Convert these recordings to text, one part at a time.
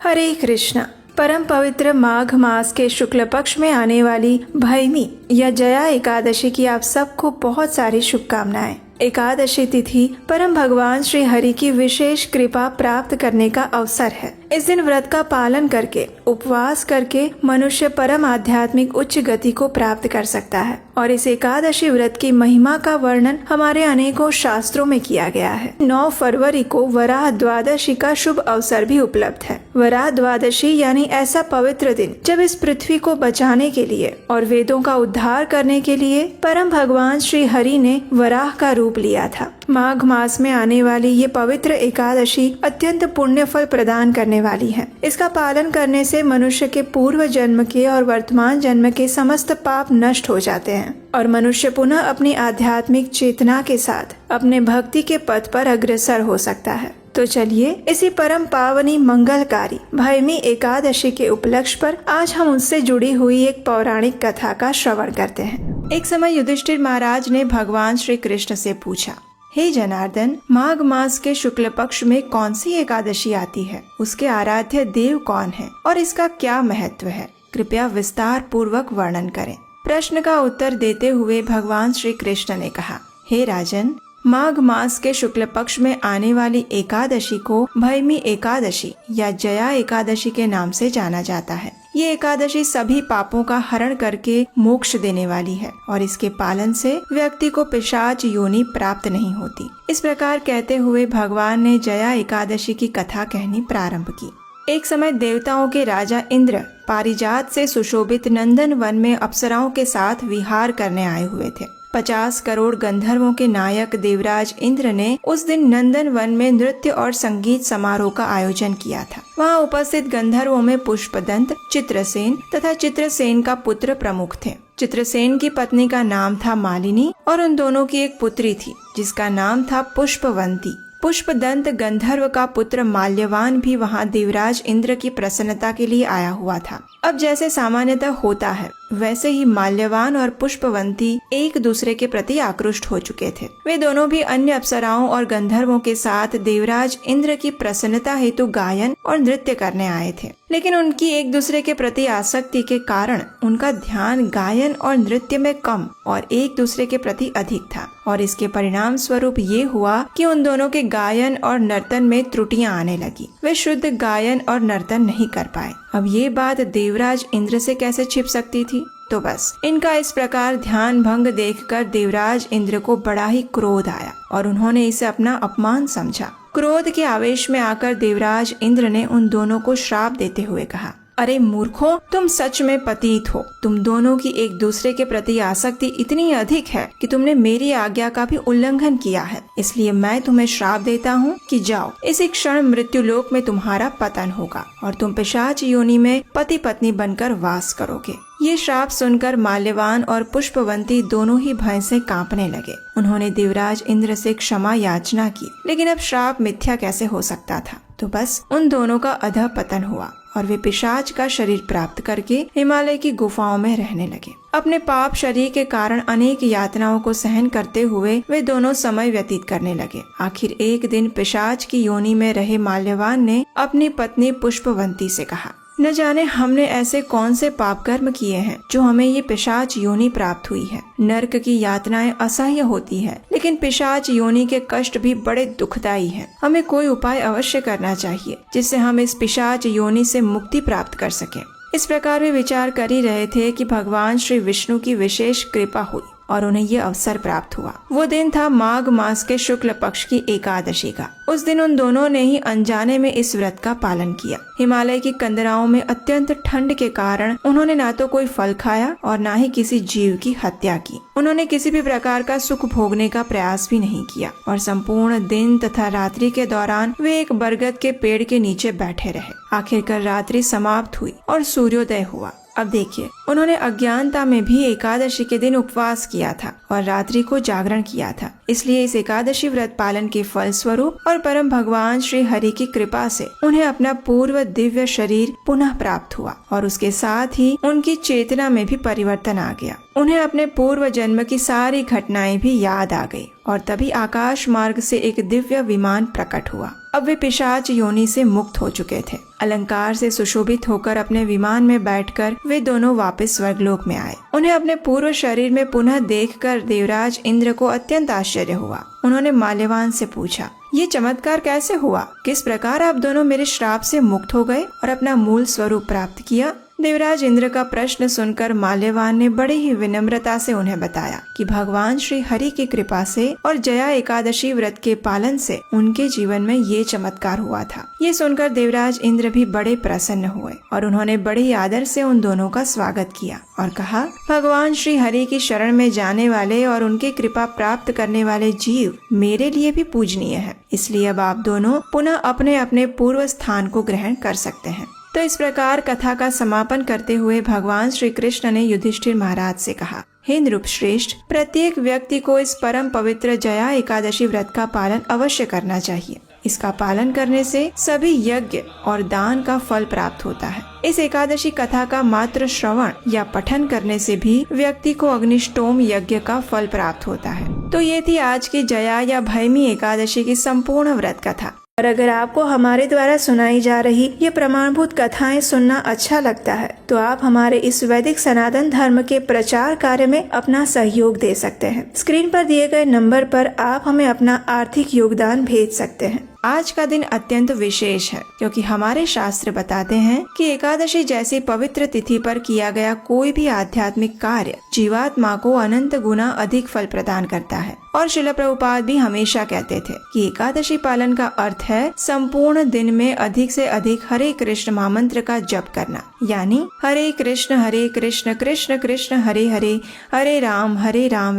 हरे कृष्णा। परम पवित्र माघ मास के शुक्ल पक्ष में आने वाली भैमी या जया एकादशी की आप सबको बहुत सारी शुभकामनाएं। एकादशी तिथि परम भगवान श्री हरि की विशेष कृपा प्राप्त करने का अवसर है। इस दिन व्रत का पालन करके, उपवास करके मनुष्य परम आध्यात्मिक उच्च गति को प्राप्त कर सकता है। और इस एकादशी व्रत की महिमा का वर्णन हमारे अनेकों शास्त्रों में किया गया है। 9 फरवरी को वराह द्वादशी का शुभ अवसर भी उपलब्ध है। वराह द्वादशी यानी ऐसा पवित्र दिन जब इस पृथ्वी को बचाने के लिए और वेदों का उद्धार करने के लिए परम भगवान श्री हरि ने वराह का रूप लिया था। माघ मास में आने वाली ये पवित्र एकादशी अत्यंत पुण्य फल प्रदान करने वाली है। इसका पालन करने से मनुष्य के पूर्व जन्म के और वर्तमान जन्म के समस्त पाप नष्ट हो जाते हैं और मनुष्य पुनः अपनी आध्यात्मिक चेतना के साथ अपने भक्ति के पथ पर अग्रसर हो सकता है। तो चलिए इसी परम पावनी मंगलकारी भैमी एकादशी के उपलक्ष्य पर आज हम उससे जुड़ी हुई एक पौराणिक कथा का श्रवण करते हैं। एक समय युधिष्ठिर महाराज ने भगवान श्री कृष्ण से पूछा, हे जनार्दन, माघ मास के शुक्ल पक्ष में कौन सी एकादशी आती है? उसके आराध्य देव कौन है और इसका क्या महत्व है? कृपया विस्तार पूर्वक वर्णन करें। प्रश्न का उत्तर देते हुए भगवान श्री कृष्ण ने कहा, हे राजन, माघ मास के शुक्ल पक्ष में आने वाली एकादशी को भैमी एकादशी या जया एकादशी के नाम से जाना जाता है। ये एकादशी सभी पापों का हरण करके मोक्ष देने वाली है और इसके पालन से व्यक्ति को पिशाच योनि प्राप्त नहीं होती। इस प्रकार कहते हुए भगवान ने जया एकादशी की कथा कहनी प्रारंभ की। एक समय देवताओं के राजा इंद्र पारिजात से सुशोभित नंदन वन में अप्सराओं के साथ विहार करने आए हुए थे। 50 करोड़ गंधर्वों के नायक देवराज इंद्र ने उस दिन नंदन वन में नृत्य और संगीत समारोह का आयोजन किया था। वहाँ उपस्थित गंधर्वों में पुष्पदंत, चित्रसेन तथा चित्रसेन का पुत्र प्रमुख थे। चित्रसेन की पत्नी का नाम था मालिनी और उन दोनों की एक पुत्री थी जिसका नाम था पुष्पवंती। पुष्पदंत गंधर्व का पुत्र माल्यवान भी वहाँ देवराज इंद्र की प्रसन्नता के लिए आया हुआ था। अब जैसे सामान्यतः होता है वैसे ही माल्यवान और पुष्पवंती एक दूसरे के प्रति आकृष्ट हो चुके थे। वे दोनों भी अन्य अप्सराओं और गंधर्वों के साथ देवराज इंद्र की प्रसन्नता हेतु गायन और नृत्य करने आए थे, लेकिन उनकी एक दूसरे के प्रति आसक्ति के कारण उनका ध्यान गायन और नृत्य में कम और एक दूसरे के प्रति अधिक था और इसके परिणाम स्वरूप ये हुआ कि उन दोनों के गायन और नर्तन में त्रुटियां आने लगी। वे शुद्ध गायन और नर्तन नहीं कर पाए। अब ये बात देवराज इंद्र से कैसे छिप सकती थी? तो बस इनका इस प्रकार ध्यान भंग देखकर देवराज इंद्र को बड़ा ही क्रोध आया और उन्होंने इसे अपना अपमान समझा। क्रोध के आवेश में आकर देवराज इंद्र ने उन दोनों को श्राप देते हुए कहा, अरे मूर्खों, तुम सच में पतित हो। तुम दोनों की एक दूसरे के प्रति आसक्ति इतनी अधिक है कि तुमने मेरी आज्ञा का भी उल्लंघन किया है। इसलिए मैं तुम्हें श्राप देता हूँ कि जाओ, इसी क्षण मृत्युलोक में तुम्हारा पतन होगा और तुम पिशाच योनि में पति पत्नी बनकर वास करोगे। ये श्राप सुनकर माल्यवान और पुष्पवंती दोनों ही भय से कांपने लगे। उन्होंने देवराज इंद्र से क्षमा याचना की, लेकिन अब श्राप मिथ्या कैसे हो सकता था? तो बस उन दोनों का अधः पतन हुआ और वे पिशाच का शरीर प्राप्त करके हिमालय की गुफाओं में रहने लगे। अपने पाप शरीर के कारण अनेक यातनाओं को सहन करते हुए वे दोनों समय व्यतीत करने लगे। आखिर एक दिन पिशाच की योनि में रहे माल्यवान ने अपनी पत्नी पुष्पवंती से कहा, न जाने हमने ऐसे कौन से पाप कर्म किए हैं जो हमें ये पिशाच योनि प्राप्त हुई है। नरक की यातनाएं असह्य होती है, लेकिन पिशाच योनि के कष्ट भी बड़े दुखदायी हैं। हमें कोई उपाय अवश्य करना चाहिए जिससे हम इस पिशाच योनि से मुक्ति प्राप्त कर सकें। इस प्रकार वे विचार कर ही रहे थे कि भगवान श्री विष्णु की विशेष कृपा हुई और उन्हें ये अवसर प्राप्त हुआ। वो दिन था माघ मास के शुक्ल पक्ष की एकादशी का। उस दिन उन दोनों ने ही अनजाने में इस व्रत का पालन किया। हिमालय की कंदराओं में अत्यंत ठंड के कारण उन्होंने ना तो कोई फल खाया और ना ही किसी जीव की हत्या की। उन्होंने किसी भी प्रकार का सुख भोगने का प्रयास भी नहीं किया और संपूर्ण दिन तथा रात्रि के दौरान वे एक बरगद के पेड़ के नीचे बैठे रहे। आखिरकार रात्रि समाप्त हुई और सूर्योदय हुआ। अब देखिए, उन्होंने अज्ञानता में भी एकादशी के दिन उपवास किया था और रात्रि को जागरण किया था। इसलिए इस एकादशी व्रत पालन के फल स्वरूप और परम भगवान श्री हरि की कृपा से उन्हें अपना पूर्व दिव्य शरीर पुनः प्राप्त हुआ और उसके साथ ही उनकी चेतना में भी परिवर्तन आ गया। उन्हें अपने पूर्व जन्म की सारी घटनाएं भी याद आ गई और तभी आकाश मार्ग से एक दिव्य विमान प्रकट हुआ। अब वे पिशाच योनि से मुक्त हो चुके थे। अलंकार से सुशोभित होकर अपने विमान में बैठकर वे दोनों वापस स्वर्गलोक में आए। उन्हें अपने पूर्व शरीर में पुनः देखकर देवराज इंद्र को अत्यंत आश्चर्य हुआ। उन्होंने माल्यवान से पूछा, ये चमत्कार कैसे हुआ? किस प्रकार आप दोनों मेरे श्राप से मुक्त हो गए और अपना मूल स्वरूप प्राप्त किया? देवराज इंद्र का प्रश्न सुनकर माल्यवान ने बड़े ही विनम्रता से उन्हें बताया कि भगवान श्री हरि की कृपा से और जया एकादशी व्रत के पालन से उनके जीवन में ये चमत्कार हुआ था। ये सुनकर देवराज इंद्र भी बड़े प्रसन्न हुए और उन्होंने बड़े ही आदर से उन दोनों का स्वागत किया और कहा, भगवान श्री हरि की शरण में जाने वाले और उनकी कृपा प्राप्त करने वाले जीव मेरे लिए भी पूजनीय है, इसलिए अब आप दोनों पुनः अपने अपने पूर्व स्थान को ग्रहण कर सकते हैं। तो इस प्रकार कथा का समापन करते हुए भगवान श्री कृष्ण ने युधिष्ठिर महाराज से कहा, हे नृप श्रेष्ठ, प्रत्येक व्यक्ति को इस परम पवित्र जया एकादशी व्रत का पालन अवश्य करना चाहिए। इसका पालन करने से सभी यज्ञ और दान का फल प्राप्त होता है। इस एकादशी कथा का मात्र श्रवण या पठन करने से भी व्यक्ति को अग्निष्टोम यज्ञ का फल प्राप्त होता है। तो ये थी आज की जया या भैमी एकादशी की संपूर्ण व्रत कथा। और अगर आपको हमारे द्वारा सुनाई जा रही ये प्रमाणभूत कथाएं सुनना अच्छा लगता है तो आप हमारे इस वैदिक सनातन धर्म के प्रचार कार्य में अपना सहयोग दे सकते हैं। स्क्रीन पर दिए गए नंबर पर आप हमें अपना आर्थिक योगदान भेज सकते हैं। आज का दिन अत्यंत विशेष है क्योंकि हमारे शास्त्र बताते हैं कि एकादशी जैसी पवित्र तिथि पर किया गया कोई भी आध्यात्मिक कार्य जीवात्मा को अनंत गुना अधिक फल प्रदान करता है। और श्रील प्रभुपाद भी हमेशा कहते थे कि एकादशी पालन का अर्थ है संपूर्ण दिन में अधिक से अधिक हरे कृष्ण महामंत्र का जप करना, यानी हरे कृष्ण कृष्ण कृष्ण हरे हरे, हरे राम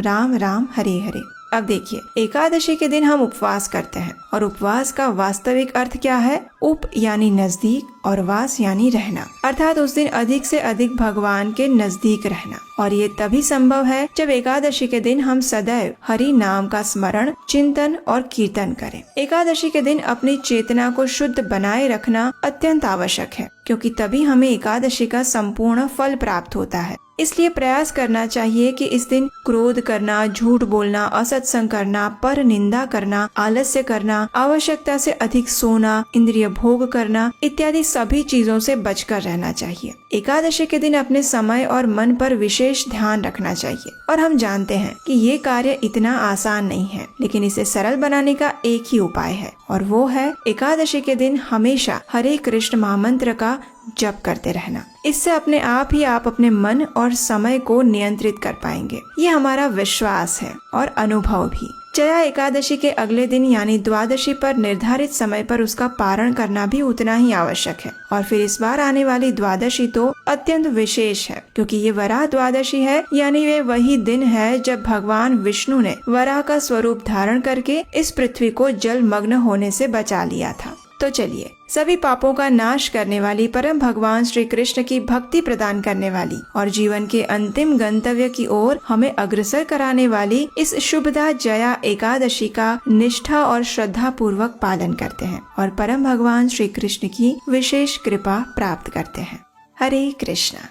राम राम हरे हरे। अब देखिए, एकादशी के दिन हम उपवास करते हैं और उपवास का वास्तविक अर्थ क्या है? उप यानी नजदीक और वास यानी रहना, अर्थात उस दिन अधिक से अधिक भगवान के नजदीक रहना। और ये तभी संभव है जब एकादशी के दिन हम सदैव हरि नाम का स्मरण, चिंतन और कीर्तन करें। एकादशी के दिन अपनी चेतना को शुद्ध बनाए रखना अत्यंत आवश्यक है क्योंकि तभी हमें एकादशी का संपूर्ण फल प्राप्त होता है। इसलिए प्रयास करना चाहिए कि इस दिन क्रोध करना, झूठ बोलना, असत्संग करना, पर निंदा करना, आलस्य करना, आवश्यकता से अधिक सोना, इंद्रिय भोग करना इत्यादि सभी चीजों से बचकर रहना चाहिए। एकादशी के दिन अपने समय और मन पर विशेष ध्यान रखना चाहिए। और हम जानते हैं कि ये कार्य इतना आसान नहीं है, लेकिन इसे सरल बनाने का एक ही उपाय है और वो है एकादशी के दिन हमेशा हरे कृष्ण महामंत्र का जप करते रहना। इससे अपने आप ही आप अपने मन और समय को नियंत्रित कर पाएंगे। ये हमारा विश्वास है और अनुभव भी। जया एकादशी के अगले दिन यानी द्वादशी पर निर्धारित समय पर उसका पारण करना भी उतना ही आवश्यक है। और फिर इस बार आने वाली द्वादशी तो अत्यंत विशेष है क्योंकि ये वराह द्वादशी है, यानी वे वही दिन है जब भगवान विष्णु ने वराह का स्वरूप धारण करके इस पृथ्वी को जलमग्न होने से बचा लिया था। तो चलिए, सभी पापों का नाश करने वाली परम भगवान श्री कृष्ण की भक्ति प्रदान करने वाली और जीवन के अंतिम गंतव्य की ओर हमें अग्रसर कराने वाली इस शुभदा जया एकादशी का निष्ठा और श्रद्धा पूर्वक पालन करते हैं और परम भगवान श्री कृष्ण की विशेष कृपा प्राप्त करते हैं। हरे कृष्णा।